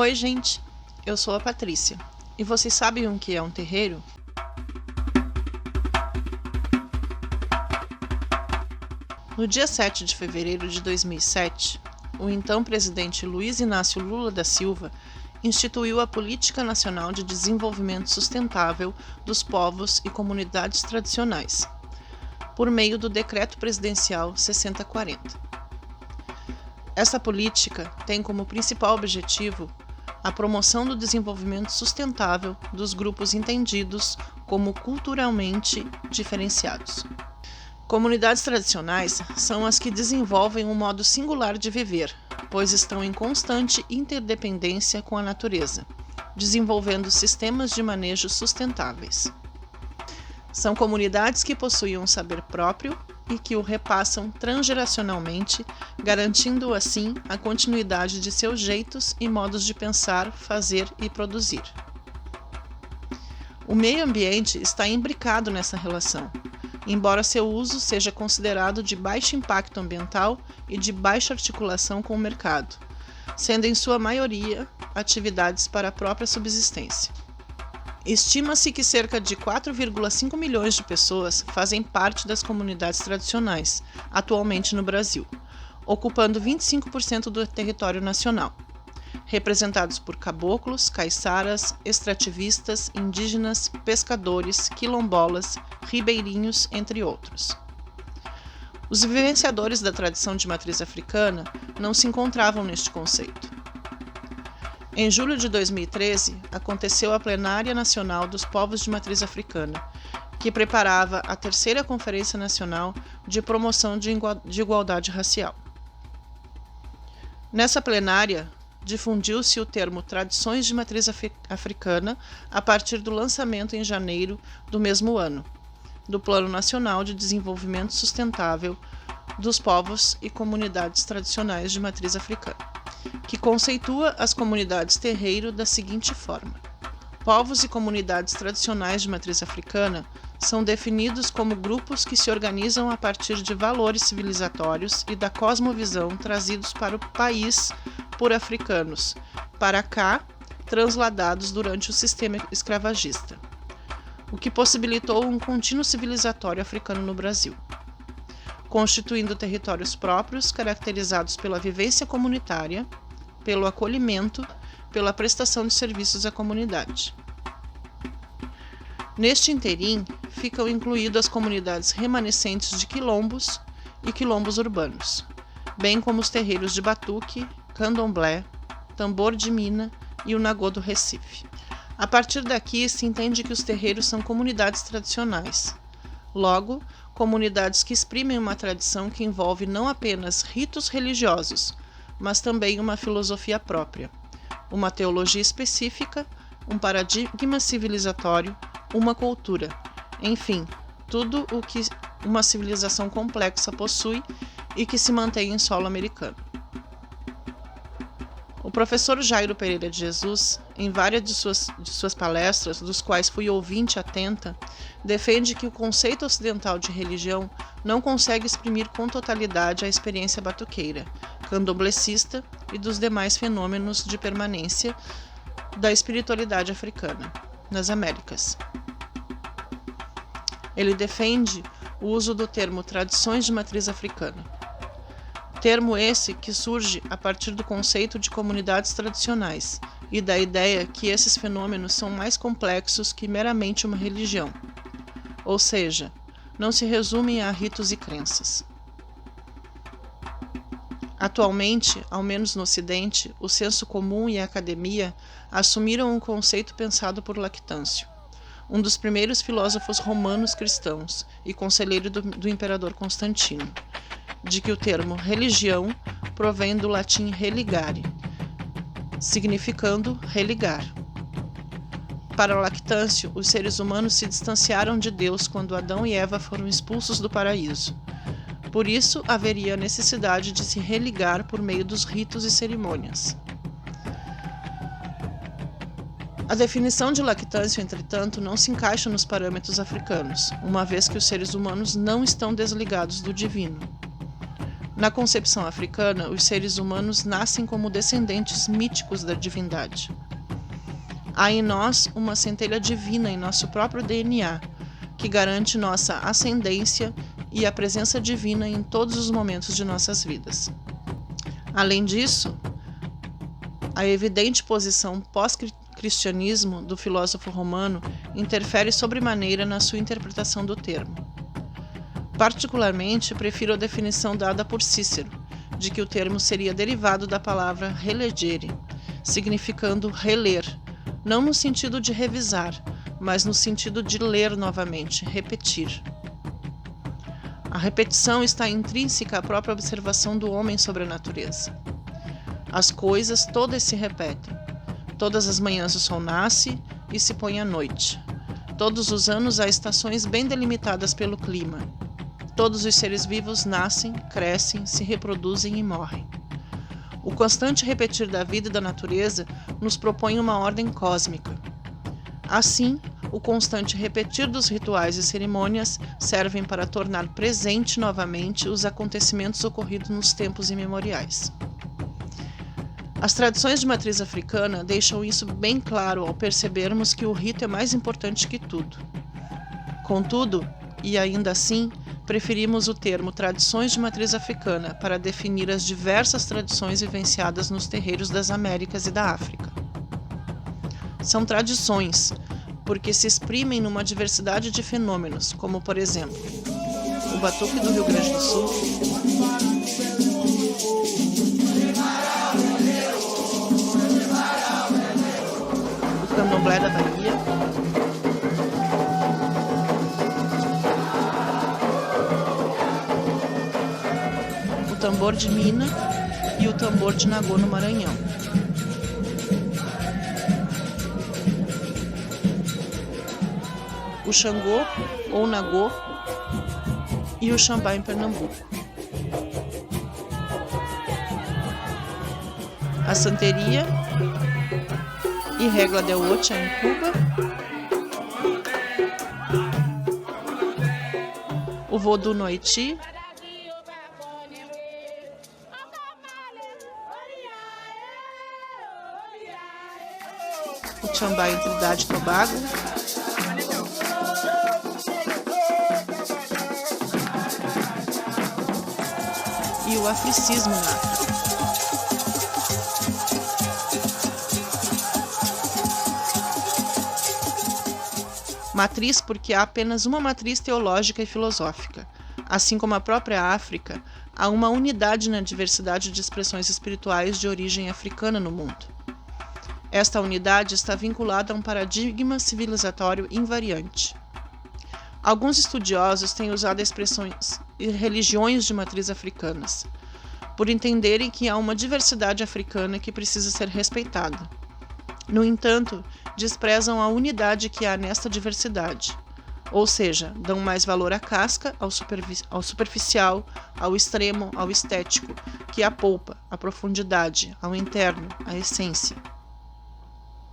Oi, gente, eu sou a Patrícia. E vocês sabem o que é um terreiro? No dia 7 de fevereiro de 2007, o então presidente Luiz Inácio Lula da Silva instituiu a Política Nacional de Desenvolvimento Sustentável dos Povos e Comunidades Tradicionais, por meio do Decreto Presidencial 6040. Essa política tem como principal objetivo a promoção do desenvolvimento sustentável dos grupos entendidos como culturalmente diferenciados. Comunidades tradicionais são as que desenvolvem um modo singular de viver, pois estão em constante interdependência com a natureza, desenvolvendo sistemas de manejo sustentáveis. São comunidades que possuem um saber próprio e que o repassam transgeracionalmente, garantindo assim a continuidade de seus jeitos e modos de pensar, fazer e produzir. O meio ambiente está imbricado nessa relação, embora seu uso seja considerado de baixo impacto ambiental e de baixa articulação com o mercado, sendo em sua maioria atividades para a própria subsistência. Estima-se que cerca de 4,5 milhões de pessoas fazem parte das comunidades tradicionais, atualmente no Brasil, ocupando 25% do território nacional, representados por caboclos, caiçaras, extrativistas, indígenas, pescadores, quilombolas, ribeirinhos, entre outros. Os vivenciadores da tradição de matriz africana não se encontravam neste conceito. Em julho de 2013, aconteceu a Plenária Nacional dos Povos de Matriz Africana, que preparava a terceira Conferência Nacional de Promoção de Igualdade Racial. Nessa plenária, difundiu-se o termo Tradições de Matriz Africana a partir do lançamento em janeiro do mesmo ano, do Plano Nacional de Desenvolvimento Sustentável dos Povos e Comunidades Tradicionais de Matriz Africana, que conceitua as comunidades terreiro da seguinte forma: povos e comunidades tradicionais de matriz africana são definidos como grupos que se organizam a partir de valores civilizatórios e da cosmovisão trazidos para o país por africanos, para cá transladados durante o sistema escravagista, o que possibilitou um contínuo civilizatório africano no Brasil, constituindo territórios próprios caracterizados pela vivência comunitária, pelo acolhimento, pela prestação de serviços à comunidade. Neste interim, ficam incluídas as comunidades remanescentes de quilombos e quilombos urbanos, bem como os terreiros de batuque, candomblé, tambor de mina e o nagô do Recife. A partir daqui, se entende que os terreiros são comunidades tradicionais. Logo, comunidades que exprimem uma tradição que envolve não apenas ritos religiosos, mas também uma filosofia própria, uma teologia específica, um paradigma civilizatório, uma cultura, enfim, tudo o que uma civilização complexa possui e que se mantém em solo americano. O professor Jairo Pereira de Jesus, em várias de suas palestras, dos quais fui ouvinte atenta, defende que o conceito ocidental de religião não consegue exprimir com totalidade a experiência batuqueira, candomblecista e dos demais fenômenos de permanência da espiritualidade africana, nas Américas. Ele defende o uso do termo tradições de matriz africana. Termo esse que surge a partir do conceito de comunidades tradicionais e da ideia que esses fenômenos são mais complexos que meramente uma religião, ou seja, não se resumem a ritos e crenças. Atualmente, ao menos no Ocidente, o senso comum e a academia assumiram um conceito pensado por Lactâncio, um dos primeiros filósofos romanos cristãos e conselheiro do imperador Constantino, de que o termo religião provém do latim religare, significando religar. Para Lactâncio, os seres humanos se distanciaram de Deus quando Adão e Eva foram expulsos do paraíso. Por isso, haveria a necessidade de se religar por meio dos ritos e cerimônias. A definição de Lactâncio, entretanto, não se encaixa nos parâmetros africanos, uma vez que os seres humanos não estão desligados do divino. Na concepção africana, os seres humanos nascem como descendentes míticos da divindade. Há em nós uma centelha divina em nosso próprio DNA, que garante nossa ascendência e a presença divina em todos os momentos de nossas vidas. Além disso, a evidente posição pós-cristianismo do filósofo romano interfere sobremaneira na sua interpretação do termo. Particularmente, prefiro a definição dada por Cícero, de que o termo seria derivado da palavra relegere, significando reler, não no sentido de revisar, mas no sentido de ler novamente, repetir. A repetição está intrínseca à própria observação do homem sobre a natureza. As coisas todas se repetem. Todas as manhãs o sol nasce e se põe à noite. Todos os anos há estações bem delimitadas pelo clima. Todos os seres vivos nascem, crescem, se reproduzem e morrem. O constante repetir da vida e da natureza nos propõe uma ordem cósmica. Assim, o constante repetir dos rituais e cerimônias servem para tornar presente novamente os acontecimentos ocorridos nos tempos imemoriais. As tradições de matriz africana deixam isso bem claro ao percebermos que o rito é mais importante que tudo. Contudo, e ainda assim, preferimos o termo tradições de matriz africana para definir as diversas tradições vivenciadas nos terreiros das Américas e da África. São tradições, porque se exprimem numa diversidade de fenômenos, como, por exemplo, o batuque do Rio Grande do Sul, o candomblé da Bahia, o tambor de Mina e o tambor de Nagô no Maranhão. O Xangô ou Nagô e o Xambá em Pernambuco. A Santeria e Régua del Ocha em Cuba. O Vodú no Haiti. O Xambá em Trinidade e Tobago. E o africismo na África. Matriz porque há apenas uma matriz teológica e filosófica. Assim como a própria África, há uma unidade na diversidade de expressões espirituais de origem africana no mundo. Esta unidade está vinculada a um paradigma civilizatório invariante. Alguns estudiosos têm usado expressões e religiões de matriz africanas, por entenderem que há uma diversidade africana que precisa ser respeitada. No entanto, desprezam a unidade que há nesta diversidade, ou seja, dão mais valor à casca, ao superficial, ao extremo, ao estético, que à polpa, à profundidade, ao interno, à essência.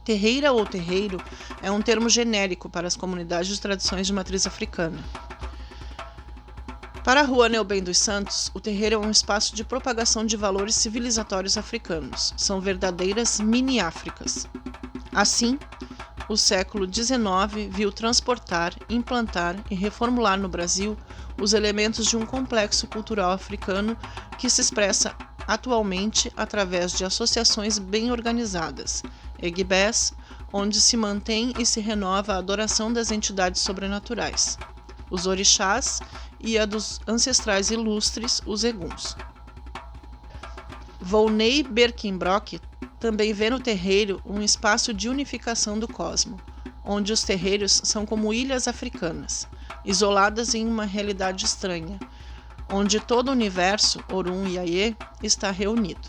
Terreira ou terreiro é um termo genérico para as comunidades de tradições de matriz africana. Para Juan Elben dos Santos, o terreiro é um espaço de propagação de valores civilizatórios africanos. São verdadeiras mini-Áfricas. Assim, o século XIX viu transportar, implantar e reformular no Brasil os elementos de um complexo cultural africano que se expressa atualmente através de associações bem organizadas, egbés, onde se mantém e se renova a adoração das entidades sobrenaturais, os orixás e a dos ancestrais ilustres, os eguns. Volney Berkenbrock também vê no terreiro um espaço de unificação do cosmo, onde os terreiros são como ilhas africanas, isoladas em uma realidade estranha, onde todo o universo, Orum e Aie, está reunido.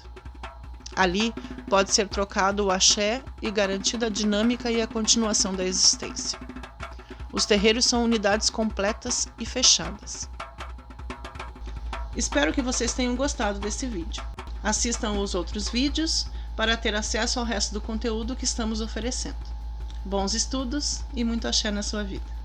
Ali pode ser trocado o axé e garantida a dinâmica e a continuação da existência. Os terreiros são unidades completas e fechadas. Espero que vocês tenham gostado desse vídeo. Assistam os outros vídeos para ter acesso ao resto do conteúdo que estamos oferecendo. Bons estudos e muito axé na sua vida.